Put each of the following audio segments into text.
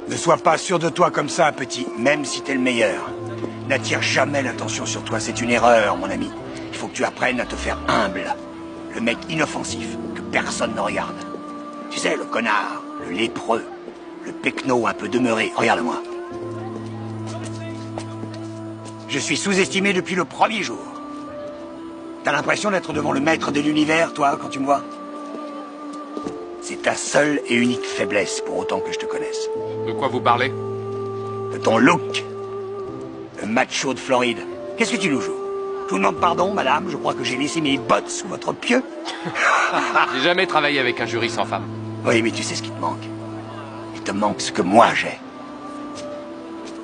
Ne sois pas sûr de toi comme ça, petit, même si t'es le meilleur. N'attire jamais l'attention sur toi, c'est une erreur, mon ami. Il faut que tu apprennes à te faire humble. Le mec inoffensif, que personne ne regarde. Tu sais, le connard, le lépreux, le pecno un peu demeuré. Regarde-moi. Je suis sous-estimé depuis le premier jour. T'as l'impression d'être devant le maître de l'univers, toi, quand tu me vois? C'est ta seule et unique faiblesse, pour autant que je te connaisse. De quoi vous parlez? De ton look. Le macho de Floride. Qu'est-ce que tu nous joues? Je vous demande pardon, madame, je crois que j'ai laissé mes bottes sous votre pieu. J'ai jamais travaillé avec un jury sans femme. Oui, mais tu sais ce qui te manque. Il te manque ce que moi j'ai.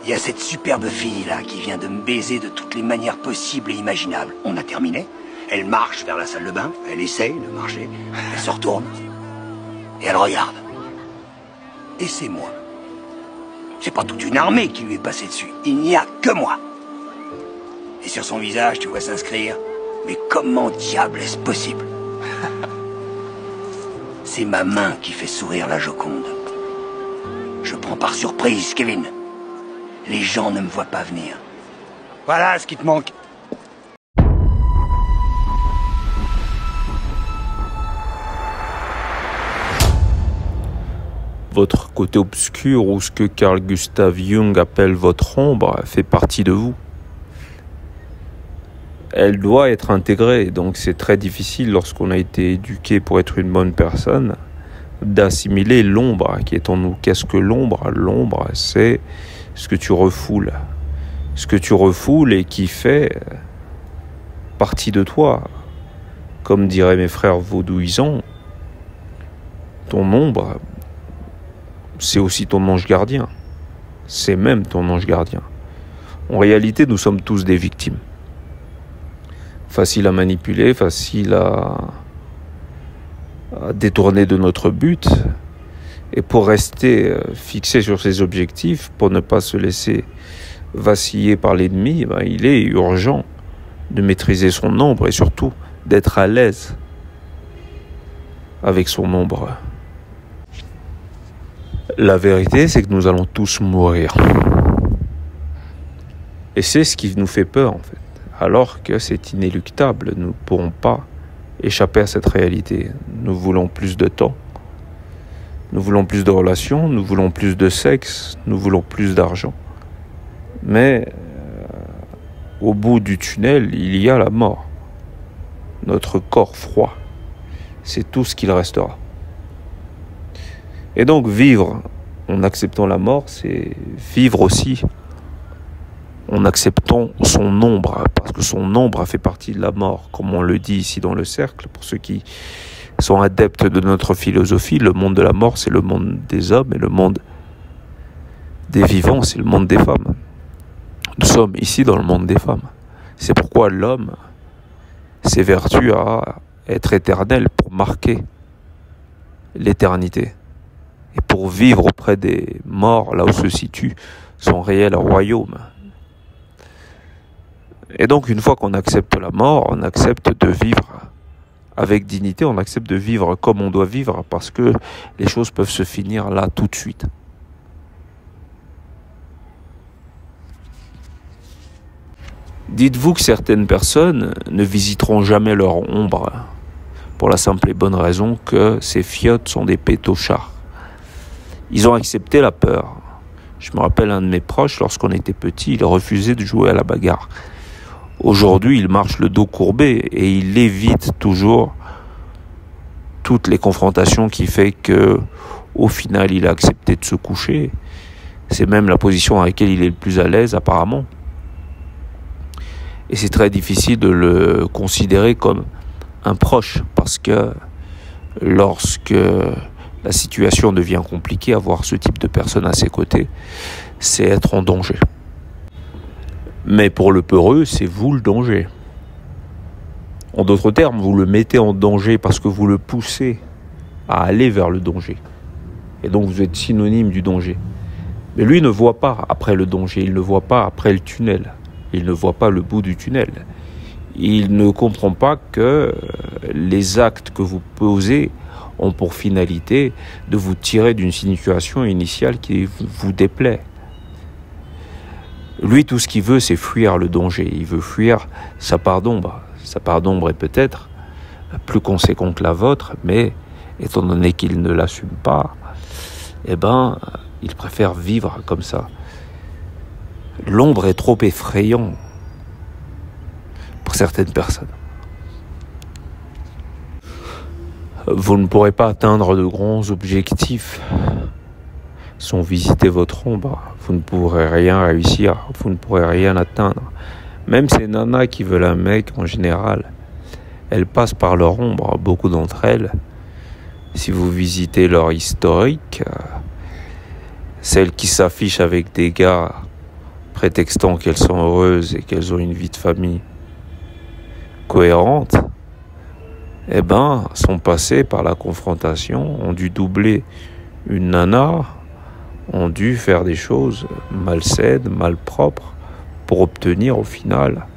Il y a cette superbe fille-là qui vient de me baiser de toutes les manières possibles et imaginables. On a terminé. Elle marche vers la salle de bain, elle essaye de marcher, elle se retourne, et elle regarde. Et c'est moi. C'est pas toute une armée qui lui est passée dessus. Il n'y a que moi. Et sur son visage, tu vois s'inscrire. Mais comment diable est-ce possible? C'est ma main qui fait sourire la Joconde. Je prends par surprise, Kevin. Les gens ne me voient pas venir. Voilà ce qui te manque. Votre côté obscur, ou ce que Carl Gustav Jung appelle votre ombre, fait partie de vous. Elle doit être intégrée, donc c'est très difficile lorsqu'on a été éduqué pour être une bonne personne, d'assimiler l'ombre qui est en nous. Qu'est-ce que l'ombre? L'ombre, c'est ce que tu refoules. Ce que tu refoules et qui fait partie de toi. Comme diraient mes frères vaudouisants, ton ombre, c'est aussi ton ange gardien. C'est même ton ange gardien. En réalité, nous sommes tous des victimes. Facile à manipuler, facile à détourner de notre but. Et pour rester fixé sur ses objectifs, pour ne pas se laisser vaciller par l'ennemi, il est urgent de maîtriser son ombre et surtout d'être à l'aise avec son ombre. La vérité, c'est que nous allons tous mourir. Et c'est ce qui nous fait peur, en fait. Alors que c'est inéluctable, nous ne pourrons pas échapper à cette réalité. Nous voulons plus de temps, nous voulons plus de relations, nous voulons plus de sexe, nous voulons plus d'argent. Mais au bout du tunnel, il y a la mort. Notre corps froid, c'est tout ce qu'il restera. Et donc vivre en acceptant la mort, c'est vivre aussi en acceptant son ombre, parce que son ombre a fait partie de la mort, comme on le dit ici dans le cercle. Pour ceux qui sont adeptes de notre philosophie, le monde de la mort, c'est le monde des hommes, et le monde des vivants, c'est le monde des femmes. Nous sommes ici dans le monde des femmes. C'est pourquoi l'homme s'évertue à être éternel pour marquer l'éternité et pour vivre auprès des morts, là où se situe son réel royaume. Et donc, une fois qu'on accepte la mort, on accepte de vivre avec dignité, on accepte de vivre comme on doit vivre, parce que les choses peuvent se finir là tout de suite. Dites-vous que certaines personnes ne visiteront jamais leur ombre, pour la simple et bonne raison que ces fiottes sont des pétochards. Ils ont accepté la peur. Je me rappelle un de mes proches, lorsqu'on était petit, il refusait de jouer à la bagarre. Aujourd'hui, il marche le dos courbé et il évite toujours toutes les confrontations qui fait que, au final, il a accepté de se coucher. C'est même la position dans laquelle il est le plus à l'aise, apparemment. Et c'est très difficile de le considérer comme un proche, parce que lorsque la situation devient compliquée, avoir ce type de personne à ses côtés, c'est être en danger. Mais pour le peureux, c'est vous le danger. En d'autres termes, vous le mettez en danger parce que vous le poussez à aller vers le danger. Et donc vous êtes synonyme du danger. Mais lui ne voit pas après le danger, il ne voit pas après le tunnel. Il ne voit pas le bout du tunnel. Il ne comprend pas que les actes que vous posez ont pour finalité de vous tirer d'une situation initiale qui vous déplaît. Lui, tout ce qu'il veut, c'est fuir le danger. Il veut fuir sa part d'ombre. Sa part d'ombre est peut-être plus conséquente que la vôtre, mais étant donné qu'il ne l'assume pas, eh ben, il préfère vivre comme ça. L'ombre est trop effrayant pour certaines personnes. Vous ne pourrez pas atteindre de grands objectifs sans visiter votre ombre. Vous ne pourrez rien réussir, vous ne pourrez rien atteindre. Même ces nanas qui veulent un mec, en général, elles passent par leur ombre, beaucoup d'entre elles. Si vous visitez leur historique, celles qui s'affichent avec des gars prétextant qu'elles sont heureuses et qu'elles ont une vie de famille cohérente, eh ben, sont passées par la confrontation, ont dû doubler une nana, ont dû faire des choses malsaines, malpropres, pour obtenir au final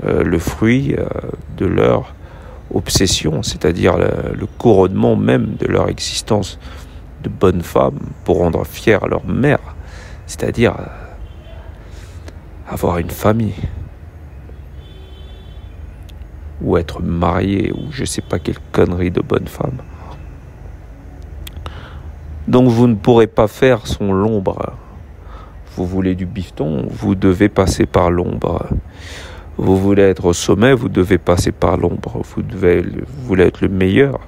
le fruit de leur obsession, c'est-à-dire le couronnement même de leur existence de bonne femme pour rendre fière leur mère, c'est-à-dire avoir une famille ou être marié ou je sais pas quelle connerie de bonne femme. Donc vous ne pourrez pas faire sans l'ombre. Vous voulez du bifton, vous devez passer par l'ombre. Vous voulez être au sommet, vous devez passer par l'ombre. Vous voulez être le meilleur.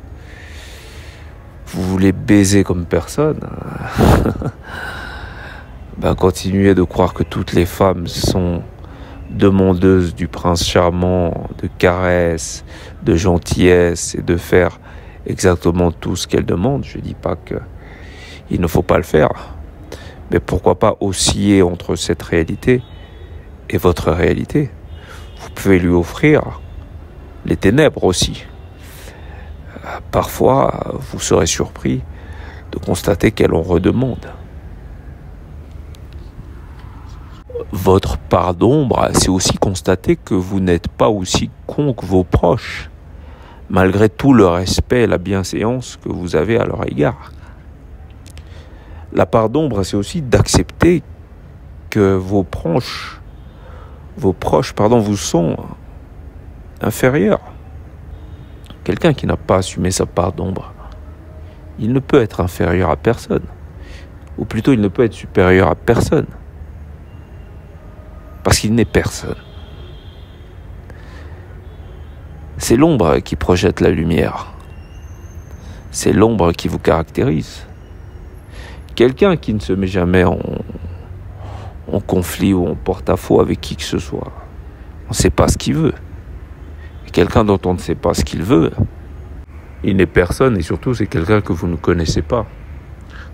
Vous voulez baiser comme personne. Ben, continuez de croire que toutes les femmes sont demandeuses du prince charmant, de caresses, de gentillesse et de faire exactement tout ce qu'elles demandent. Je ne dis pas qu'il ne faut pas le faire. Mais pourquoi pas osciller entre cette réalité et votre réalité? Vous pouvez lui offrir les ténèbres aussi. Parfois, vous serez surpris de constater qu'elle en redemande. Votre part d'ombre, c'est aussi constater que vous n'êtes pas aussi con que vos proches, malgré tout le respect et la bienséance que vous avez à leur égard. La part d'ombre, c'est aussi d'accepter que vos proches vous sont inférieurs. Quelqu'un qui n'a pas assumé sa part d'ombre, il ne peut être inférieur à personne. Ou plutôt, il ne peut être supérieur à personne. Parce qu'il n'est personne. C'est l'ombre qui projette la lumière. C'est l'ombre qui vous caractérise. Quelqu'un qui ne se met jamais en conflit ou en porte-à-faux avec qui que ce soit. On ne sait pas ce qu'il veut. Et quelqu'un dont on ne sait pas ce qu'il veut, il n'est personne et surtout c'est quelqu'un que vous ne connaissez pas.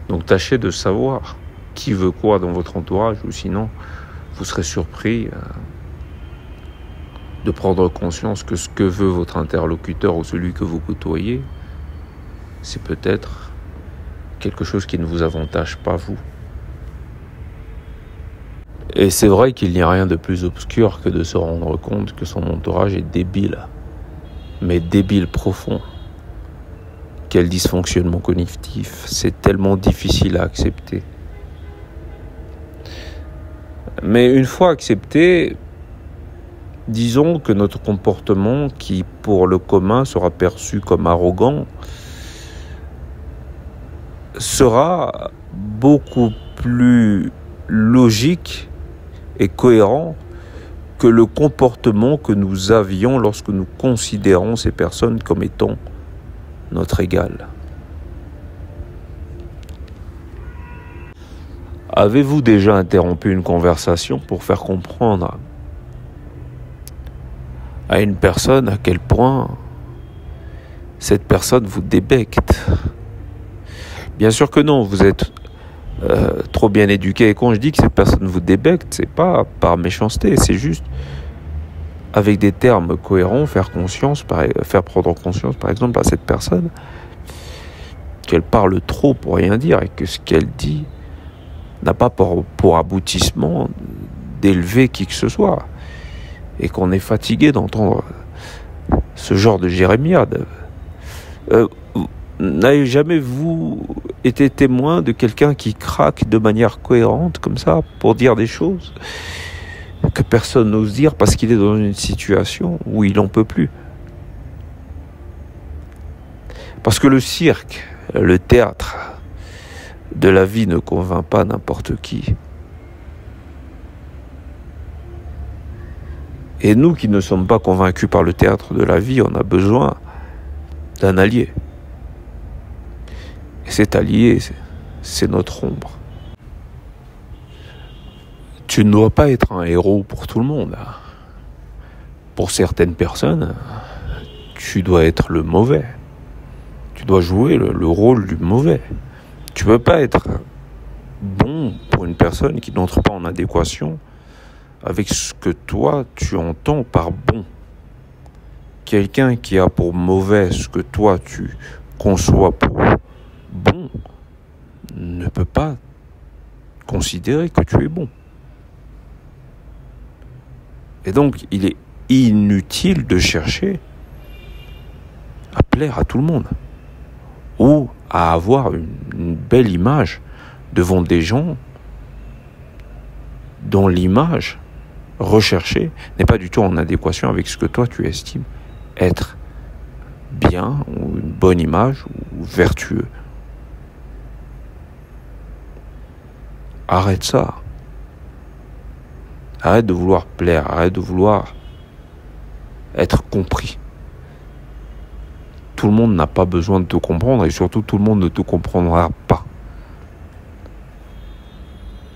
Donc tâchez de savoir qui veut quoi dans votre entourage ou sinon vous serez surpris de prendre conscience que ce que veut votre interlocuteur ou celui que vous côtoyez, c'est peut-être quelque chose qui ne vous avantage pas vous. Et c'est vrai qu'il n'y a rien de plus obscur que de se rendre compte que son entourage est débile, mais débile profond. Quel dysfonctionnement cognitif, c'est tellement difficile à accepter. Mais une fois accepté, disons que notre comportement, qui pour le commun sera perçu comme arrogant, sera beaucoup plus logique et cohérent que le comportement que nous avions lorsque nous considérons ces personnes comme étant notre égal. Avez-vous déjà interrompu une conversation pour faire comprendre à une personne à quel point cette personne vous débecte? Bien sûr que non, vous êtes trop bien éduqué. Et quand je dis que cette personne vous débecte, c'est pas par méchanceté, c'est juste avec des termes cohérents, faire prendre conscience, par exemple, à cette personne qu'elle parle trop pour rien dire et que ce qu'elle dit n'a pas pour aboutissement d'élever qui que ce soit. Et qu'on est fatigué d'entendre ce genre de jérémiade. n'avez jamais, vous, été témoin de quelqu'un qui craque de manière cohérente, comme ça, pour dire des choses que personne n'ose dire parce qu'il est dans une situation où il n'en peut plus? Parce que le cirque, le théâtre de la vie ne convainc pas n'importe qui. Et nous qui ne sommes pas convaincus par le théâtre de la vie, on a besoin d'un allié. Et cet allié, c'est notre ombre. Tu ne dois pas être un héros pour tout le monde. Pour certaines personnes, tu dois être le mauvais. Tu dois jouer le rôle du mauvais. Tu ne peux pas être bon pour une personne qui n'entre pas en adéquation avec ce que toi, tu entends par bon. Quelqu'un qui a pour mauvais ce que toi, tu conçois pour bon, ne peut pas considérer que tu es bon. Et donc, il est inutile de chercher à plaire à tout le monde ou à avoir une belle image devant des gens dont l'image recherchée n'est pas du tout en adéquation avec ce que toi tu estimes être bien ou une bonne image ou vertueux. Arrête ça. Arrête de vouloir plaire, arrête de vouloir être compris. Tout le monde n'a pas besoin de te comprendre et surtout tout le monde ne te comprendra pas.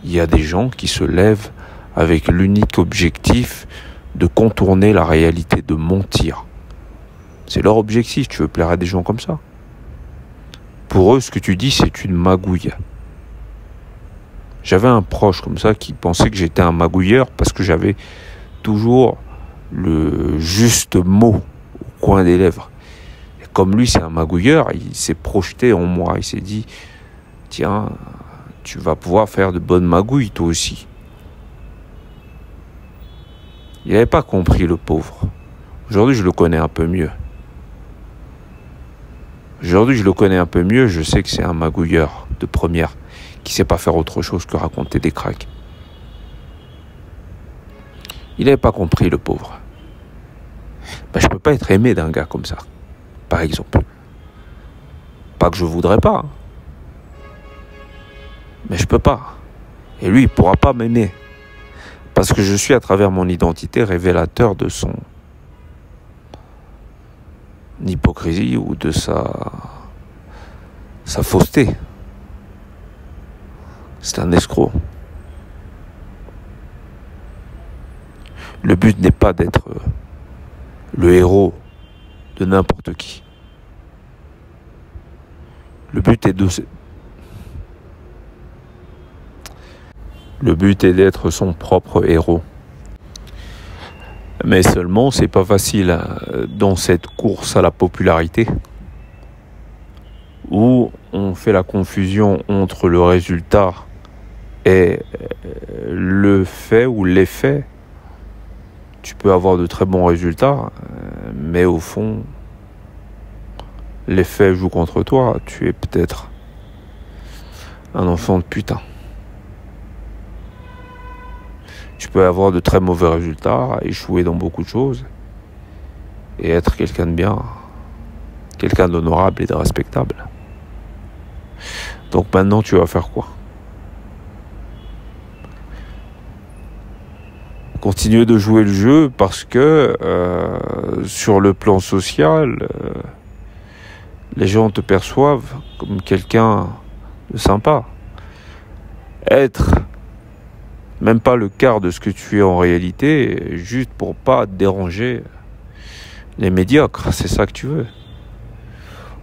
Il y a des gens qui se lèvent avec l'unique objectif de contourner la réalité, de mentir. C'est leur objectif, tu veux plaire à des gens comme ça. Pour eux, ce que tu dis, c'est une magouille. J'avais un proche comme ça qui pensait que j'étais un magouilleur parce que j'avais toujours le juste mot au coin des lèvres. Et comme lui, c'est un magouilleur, il s'est projeté en moi. Il s'est dit, tiens, tu vas pouvoir faire de bonnes magouilles toi aussi. Il n'avait pas compris, le pauvre. Aujourd'hui, je le connais un peu mieux. Aujourd'hui, je le connais un peu mieux. Je sais que c'est un magouilleur de première qui ne sait pas faire autre chose que raconter des cracks. Il n'avait pas compris, le pauvre. Je ne peux pas être aimé d'un gars comme ça, par exemple. Pas que je voudrais pas, mais je peux pas. Et lui, il pourra pas m'aimer. Parce que je suis, à travers mon identité, révélateur de son hypocrisie ou de sa fausseté. C'est un escroc. Le but n'est pas d'être le héros de n'importe qui. Le but est d'être son propre héros. Mais seulement, c'est pas facile dans cette course à la popularité où on fait la confusion entre le résultat et le fait ou l'effet. Tu peux avoir de très bons résultats, mais au fond, l'effet joue contre toi. Tu es peut-être un enfant de putain. Tu peux avoir de très mauvais résultats, échouer dans beaucoup de choses, et être quelqu'un de bien, quelqu'un d'honorable et de respectable. Donc maintenant, tu vas faire quoi? Continuer de jouer le jeu parce que sur le plan social, les gens te perçoivent comme quelqu'un de sympa. Être même pas le quart de ce que tu es en réalité, juste pour pas déranger les médiocres, c'est ça que tu veux?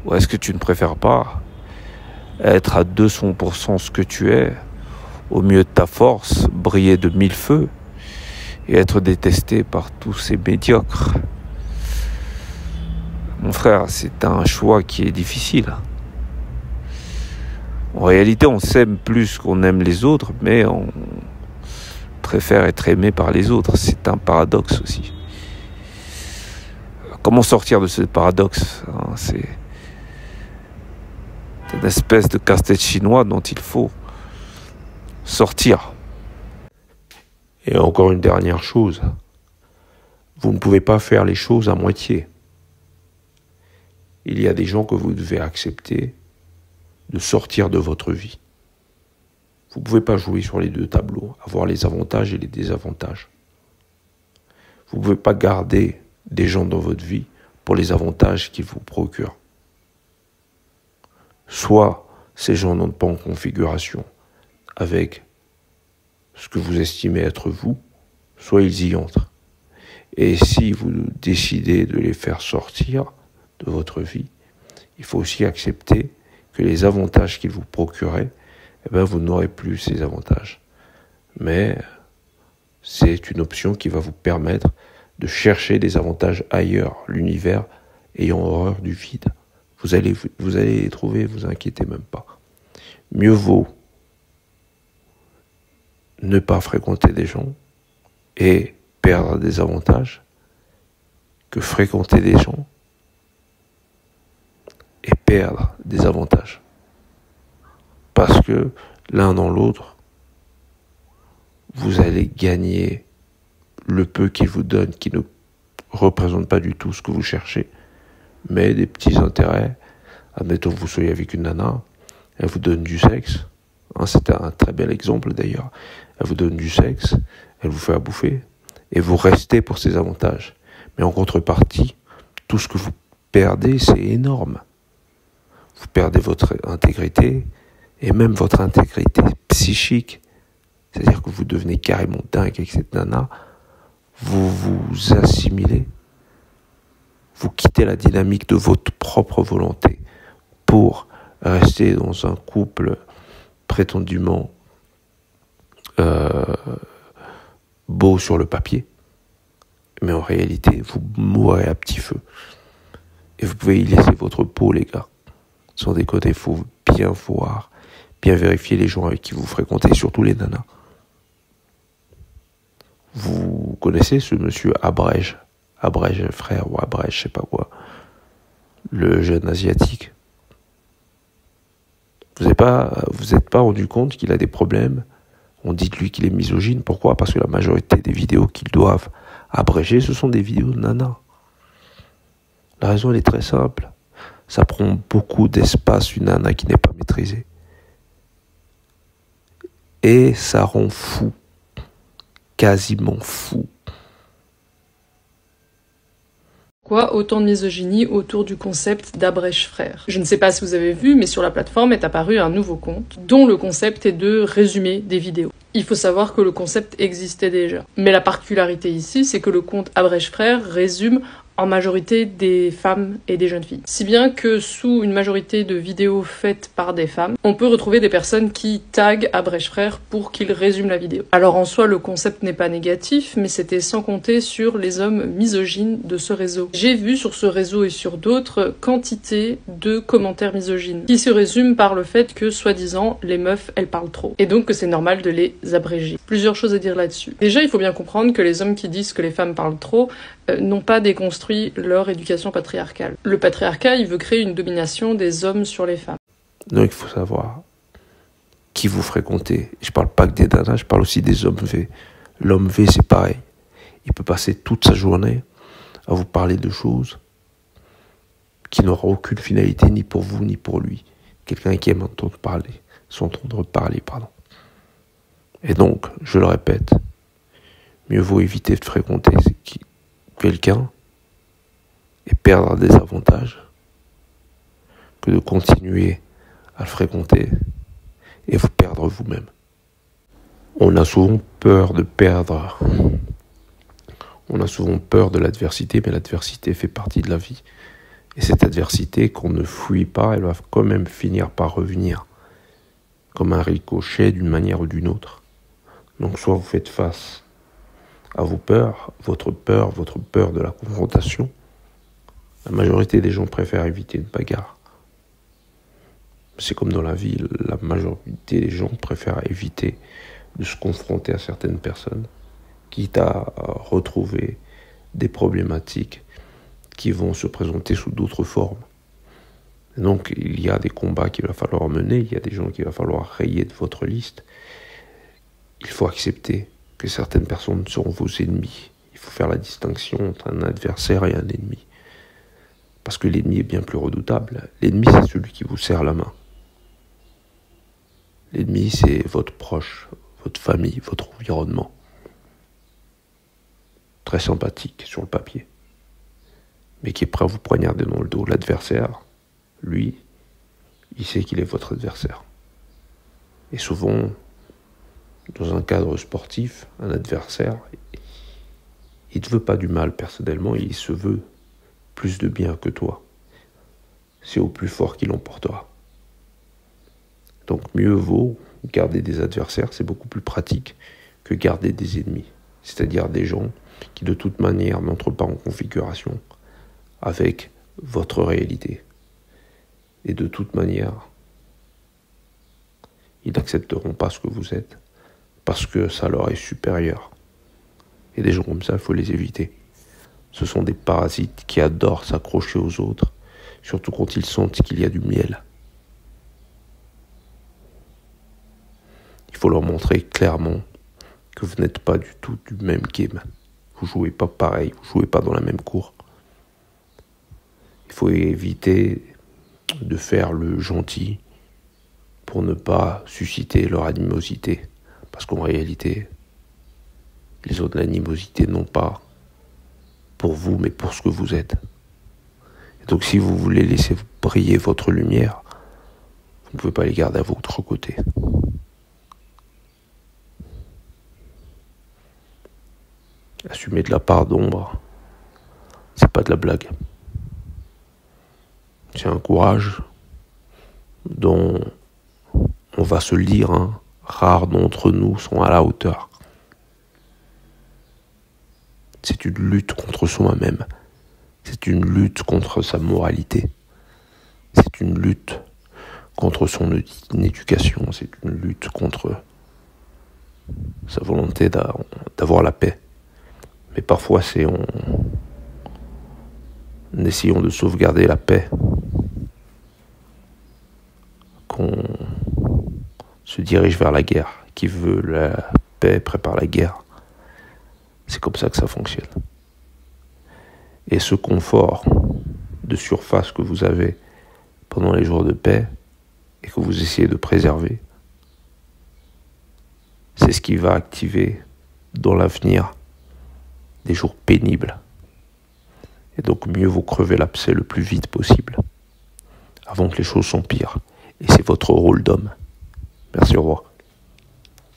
Ou est-ce que tu ne préfères pas être à 200% ce que tu es, au mieux de ta force, briller de 1000 feux, et être détesté par tous ces médiocres? Mon frère, c'est un choix qui est difficile. En réalité, on s'aime plus qu'on aime les autres, mais on préfère être aimé par les autres. C'est un paradoxe aussi. Comment sortir de ce paradoxe? C'est une espèce de casse-tête chinois dont il faut sortir. Et encore une dernière chose, vous ne pouvez pas faire les choses à moitié. Il y a des gens que vous devez accepter de sortir de votre vie. Vous ne pouvez pas jouer sur les deux tableaux, avoir les avantages et les désavantages. Vous ne pouvez pas garder des gens dans votre vie pour les avantages qu'ils vous procurent. Soit ces gens n'entrent pas en configuration avec ce que vous estimez être vous, soit ils y entrent. Et si vous décidez de les faire sortir de votre vie, il faut aussi accepter que les avantages qu'ils vous procuraient, vous n'aurez plus ces avantages. Mais c'est une option qui va vous permettre de chercher des avantages ailleurs, l'univers ayant horreur du vide. Vous allez les trouver, vous inquiétez même pas. Mieux vaut ne pas fréquenter des gens et perdre des avantages que fréquenter des gens et perdre des avantages. Parce que l'un dans l'autre, vous allez gagner le peu qu'ils vous donnent, qui ne représente pas du tout ce que vous cherchez, mais des petits intérêts. Admettons que vous soyez avec une nana, elle vous donne du sexe, c'est un très bel exemple d'ailleurs, elle vous donne du sexe, elle vous fait à bouffer, et vous restez pour ses avantages. Mais en contrepartie, tout ce que vous perdez, c'est énorme. Vous perdez votre intégrité, et même votre intégrité psychique. C'est-à-dire que vous devenez carrément dingue avec cette nana, vous vous assimilez, vous quittez la dynamique de votre propre volonté pour rester dans un couple prétendument beau sur le papier, mais en réalité, vous mourrez à petit feu. Et vous pouvez y laisser votre peau, les gars. Sans déconner, il faut bien voir, bien vérifier les gens avec qui vous fréquentez, surtout les nanas. Vous connaissez ce monsieur Abrège frère ou Abrège, je sais pas quoi, le jeune asiatique. Vous n'êtes pas rendu compte qu'il a des problèmes. On dit de lui qu'il est misogyne. Pourquoi ? Parce que la majorité des vidéos qu'ils doivent abréger, ce sont des vidéos de nanas. La raison, elle est très simple. Ça prend beaucoup d'espace, une nana qui n'est pas maîtrisée. Et ça rend fou. Quasiment fou. Pourquoi autant de misogynie autour du concept d'Abrèche frère? Je ne sais pas si vous avez vu, mais sur la plateforme est apparu un nouveau compte, dont le concept est de résumer des vidéos. Il faut savoir que le concept existait déjà. Mais la particularité ici, c'est que le compte Abrèche frère résume en majorité des femmes et des jeunes filles. Si bien que sous une majorité de vidéos faites par des femmes, on peut retrouver des personnes qui taguent Abrèche frère pour qu'il résume la vidéo. Alors en soi, le concept n'est pas négatif, mais c'était sans compter sur les hommes misogynes de ce réseau. J'ai vu sur ce réseau et sur d'autres quantité de commentaires misogynes, qui se résument par le fait que, soi-disant, les meufs, elles parlent trop. Et donc que c'est normal de les abréger. Plusieurs choses à dire là-dessus. Déjà, il faut bien comprendre que les hommes qui disent que les femmes parlent trop n'ont pas déconstruit leur éducation patriarcale. Le patriarcat, il veut créer une domination des hommes sur les femmes. Donc il faut savoir qui vous fréquentez. Je parle pas que des nanas, je parle aussi des hommes V. L'homme V, c'est pareil. Il peut passer toute sa journée à vous parler de choses qui n'auront aucune finalité ni pour vous ni pour lui. Quelqu'un qui aime s'entendre parler. Et donc, je le répète, mieux vaut éviter de fréquenter quelqu'un et perdre des avantages que de continuer à le fréquenter et vous perdre vous-même. On a souvent peur de perdre. On a souvent peur de l'adversité, mais l'adversité fait partie de la vie. Et cette adversité qu'on ne fuit pas, elle va quand même finir par revenir, comme un ricochet d'une manière ou d'une autre. Donc soit vous faites face à vos peurs, votre peur de la confrontation. La majorité des gens préfèrent éviter une bagarre. C'est comme dans la vie, la majorité des gens préfèrent éviter de se confronter à certaines personnes, quitte à retrouver des problématiques qui vont se présenter sous d'autres formes. Et donc il y a des combats qu'il va falloir mener, il y a des gens qu'il va falloir rayer de votre liste. Il faut accepter que certaines personnes seront vos ennemis. Il faut faire la distinction entre un adversaire et un ennemi. Parce que l'ennemi est bien plus redoutable. L'ennemi, c'est celui qui vous serre la main. L'ennemi, c'est votre proche, votre famille, votre environnement. Très sympathique sur le papier, mais qui est prêt à vous poignarder dans le dos. L'adversaire, lui, il sait qu'il est votre adversaire. Et souvent, dans un cadre sportif, un adversaire, il ne te veut pas du mal personnellement, il se veut plus de bien que toi. C'est au plus fort qu'il l'emportera. Donc mieux vaut garder des adversaires, c'est beaucoup plus pratique que garder des ennemis. C'est-à-dire des gens qui de toute manière n'entrent pas en configuration avec votre réalité. Et de toute manière, ils n'accepteront pas ce que vous êtes parce que ça leur est supérieur. Et des gens comme ça, il faut les éviter. Ce sont des parasites qui adorent s'accrocher aux autres, surtout quand ils sentent qu'il y a du miel. Il faut leur montrer clairement que vous n'êtes pas du tout du même game. Vous ne jouez pas pareil, vous ne jouez pas dans la même cour. Il faut éviter de faire le gentil pour ne pas susciter leur animosité. Parce qu'en réalité, ils ont de l'animosité non pas pour vous, mais pour ce que vous êtes. Et donc si vous voulez laisser briller votre lumière, vous ne pouvez pas les garder à votre côté. Assumer de la part d'ombre, c'est pas de la blague. C'est un courage dont on va se le dire, hein, rares d'entre nous sont à la hauteur. C'est une lutte contre soi-même. C'est une lutte contre sa moralité. C'est une lutte contre son éducation. C'est une lutte contre sa volonté d'avoir la paix. Mais parfois, c'est en essayant de sauvegarder la paix qu'on se dirige vers la guerre. Qui veut la paix prépare la guerre. C'est comme ça que ça fonctionne. Et ce confort de surface que vous avez pendant les jours de paix et que vous essayez de préserver, c'est ce qui va activer dans l'avenir des jours pénibles. Et donc mieux vaut crever l'abcès le plus vite possible avant que les choses s'empirent. Et c'est votre rôle d'homme. Merci, au revoir.